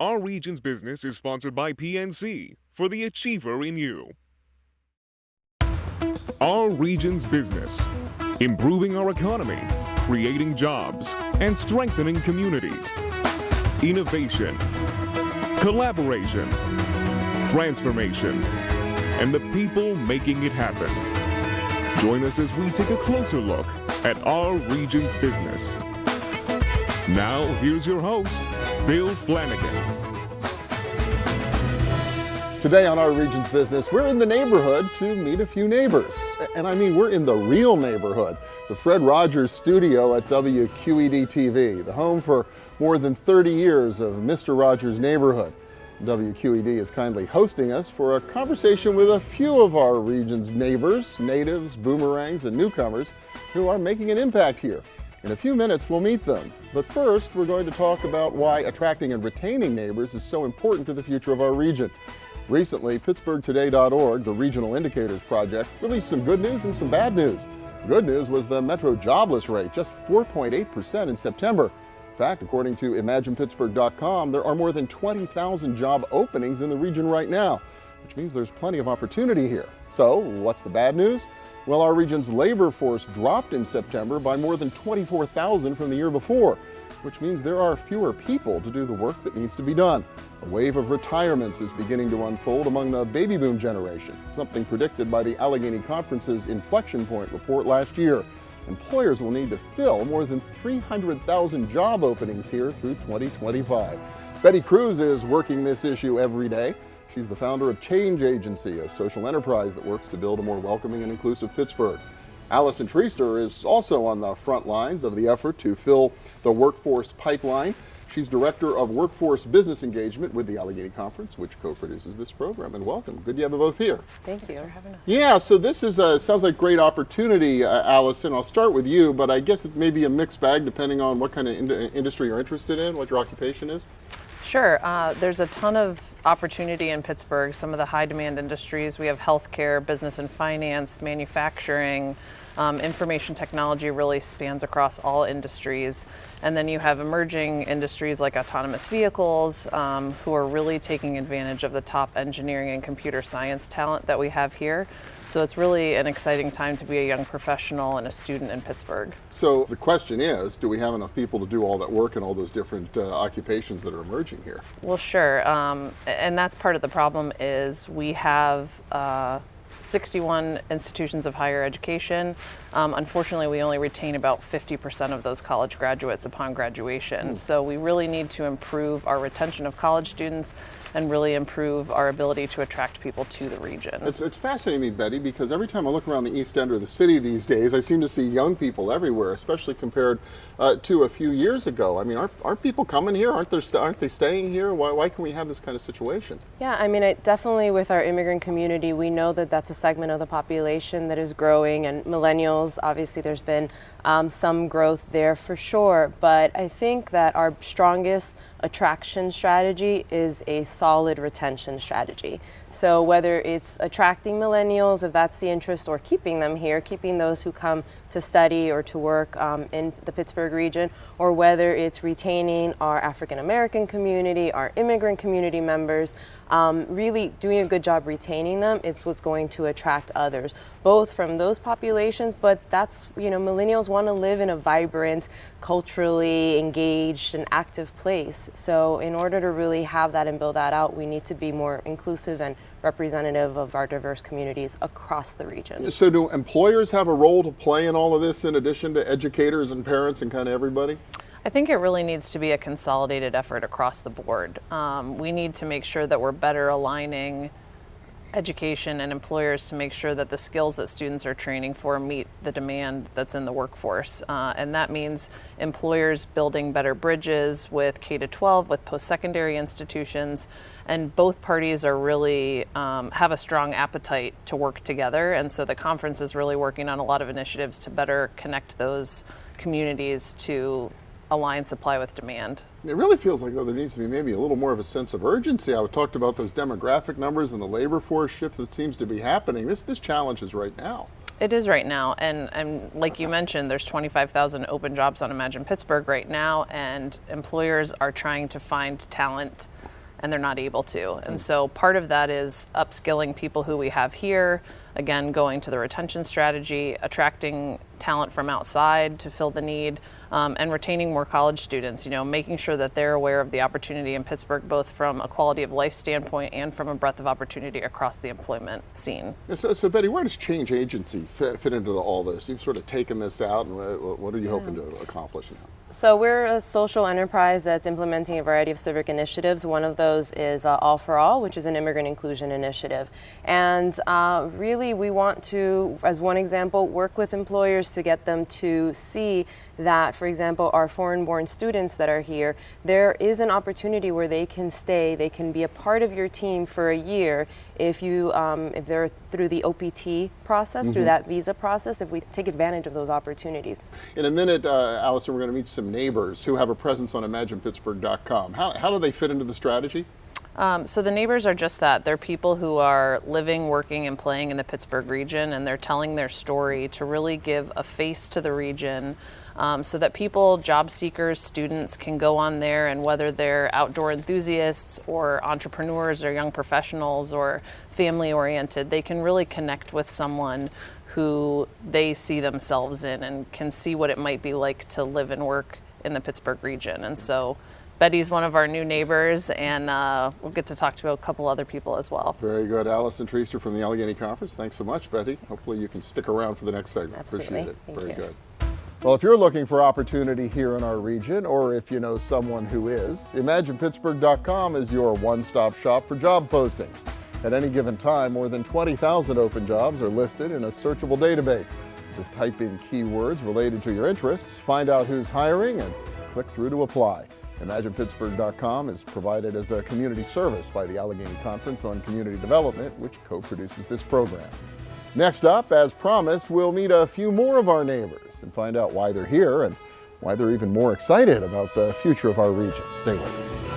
Our region's business is sponsored by PNC for the achiever in you. Our region's business, improving our economy, creating jobs, and strengthening communities. Innovation, collaboration, transformation, and the people making it happen. Join us as we take a closer look at our region's business. Now, here's your host, Bill Flanagan. Today on Our Region's Business, we're in the neighborhood to meet a few neighbors. And I mean, we're in the real neighborhood, the Fred Rogers studio at WQED-TV, the home for more than 30 years of Mr. Rogers' Neighborhood. WQED is kindly hosting us for a conversation with a few of our region's neighbors, natives, boomerangs, and newcomers who are making an impact here. In a few minutes, we'll meet them. But first, we're going to talk about why attracting and retaining neighbors is so important to the future of our region. Recently, PittsburghToday.org, the Regional Indicators Project, released some good news and some bad news. Good news was the metro jobless rate, just 4.8% in September. In fact, according to ImaginePittsburgh.com, there are more than 20,000 job openings in the region right now, which means there's plenty of opportunity here. So, what's the bad news? Well, our region's labor force dropped in September by more than 24,000 from the year before, which means there are fewer people to do the work that needs to be done. A wave of retirements is beginning to unfold among the baby boom generation, something predicted by the Allegheny Conference's Inflection Point report last year. Employers will need to fill more than 300,000 job openings here through 2025. Betty Cruz is working this issue every day. She's the founder of Change Agency, a social enterprise that works to build a more welcoming and inclusive Pittsburgh. Alison Treaster is also on the front lines of the effort to fill the workforce pipeline. She's Director of Workforce Business Engagement with the Allegheny Conference, which co-produces this program. And welcome. Good to have you both here. Thank you for having us. Yeah, so this is sounds like great opportunity, Alison. I'll start with you, but I guess it may be a mixed bag depending on what kind of industry you're interested in, what your occupation is. Sure. There's a ton of opportunity in Pittsburgh. Some of the high demand industries, we have healthcare, business and finance, manufacturing, information technology really spans across all industries. And then you have emerging industries like autonomous vehicles, who are really taking advantage of the top engineering and computer science talent that we have here. So it's really an exciting time to be a young professional and a student in Pittsburgh. So the question is, do we have enough people to do all that work in all those different occupations that are emerging here? Well, sure. And that's part of the problem is we have 61 institutions of higher education. Unfortunately, we only retain about 50% of those college graduates upon graduation. So we really need to improve our retention of college students and really improve our ability to attract people to the region. It's fascinating me, Betty, because every time I look around the East End or the city these days, I seem to see young people everywhere, especially compared to a few years ago. I mean, aren't people coming here? Aren't they staying here? Why can we have this kind of situation? Yeah, I mean, definitely with our immigrant community, we know that that's a segment of the population that is growing, and millennials, obviously there's been some growth there for sure, but I think that our strongest attraction strategy is a solid retention strategy. So whether it's attracting millennials, if that's the interest, or keeping them here, keeping those who come to study or to work in the Pittsburgh region, or whether it's retaining our African American community, our immigrant community members, really doing a good job retaining them, it's what's going to attract others, both from those populations, but that's, millennials want to live in a vibrant, culturally engaged and active place. So in order to really have that and build that out, we need to be more inclusive and representative of our diverse communities across the region. So do employers have a role to play in all of this in addition to educators and parents and kind of everybody? I think it really needs to be a consolidated effort across the board. We need to make sure that we're better aligning education and employers to make sure that the skills that students are training for meet the demand that's in the workforce. And that means employers building better bridges with K-12, with post-secondary institutions, and both parties are really have a strong appetite to work together. And so the conference is really working on a lot of initiatives to better connect those communities to align supply with demand. It really feels like, though, there needs to be maybe a little more of a sense of urgency. I talked about those demographic numbers and the labor force shift that seems to be happening. This challenge is right now. It is right now, and like you mentioned, there's 25,000 open jobs on Imagine Pittsburgh right now, and employers are trying to find talent and they're not able to. And so part of that is upskilling people who we have here, again, going to the retention strategy, attracting talent from outside to fill the need, and retaining more college students, making sure that they're aware of the opportunity in Pittsburgh, both from a quality of life standpoint and from a breadth of opportunity across the employment scene. So Betty, where does change agency fit into all this? You've sort of taken this out, and what are you hoping to accomplish now? So we're a social enterprise that's implementing a variety of civic initiatives. One of those is All for All, which is an immigrant inclusion initiative. And really we want to, as one example, work with employers to get them to see that, for example, our foreign-born students that are here, there is an opportunity where they can stay, they can be a part of your team for a year if they're through the OPT process, through that visa process, if we take advantage of those opportunities. In a minute, Alison, we're going to meet some neighbors who have a presence on ImaginePittsburgh.com. How do they fit into the strategy? So the neighbors are just that. They're people who are living, working, and playing in the Pittsburgh region, and they're telling their story to really give a face to the region, so that people, job seekers, students can go on there, and whether they're outdoor enthusiasts or entrepreneurs or young professionals or family oriented, they can really connect with someone who they see themselves in and can see what it might be like to live and work in the Pittsburgh region. And so Betty's one of our new neighbors, and we'll get to talk to a couple other people as well. Very good. Alison Treaster from the Allegheny Conference. Thanks so much, Betty. Hopefully you can stick around for the next segment. Absolutely. Appreciate it. Thank Very you. good. Well, if you're looking for opportunity here in our region, or if you know someone who is, ImaginePittsburgh.com is your one-stop shop for job postings. At any given time, more than 20,000 open jobs are listed in a searchable database. Just type in keywords related to your interests, find out who's hiring, and click through to apply. ImaginePittsburgh.com is provided as a community service by the Allegheny Conference on Community Development, which co-produces this program. Next up, as promised, we'll meet a few more of our neighbors and find out why they're here and why they're even more excited about the future of our region. Stay with us.